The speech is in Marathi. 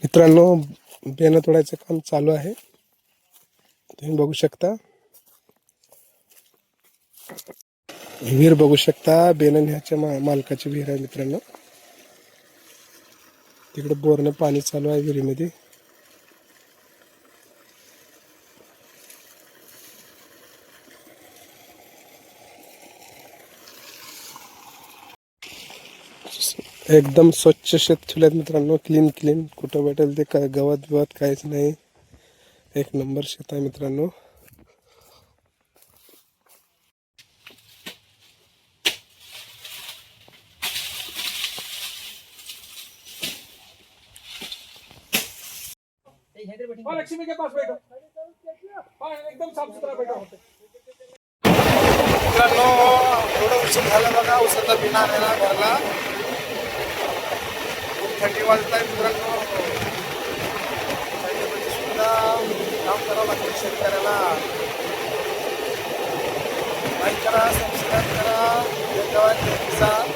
मित्रांनो, बेनं तोडायचं काम चालू आहे. तुम्ही बघू शकता, विहीर बघू शकता. बेनं ह्याच्या मालकाची विहीर आहे मित्रांनो. तिकडे बोरनं पाणी चालू आहे विहिरीमध्ये. एकदम स्वच्छ शेत ठेवल्यात मित्रांनो. क्लीन कुठं भेटेल ते काय गवत बिवत काहीच नाही. एक नंबर शेत आहे मित्रांनो. लक्ष्मी के पास बैठो, एकदम साफ सुथरा बैठो. मित्रांनो, थोडं उशीर झालं बघा. उसाचा बिना आलेला घरला. खूप थंडी वाजत आहे मित्रांनो. थंडीमध्ये सुद्धा काम करावं लागतं शेतकऱ्याला. लाईक करा, सबस्क्राईब करा. धन्यवाद.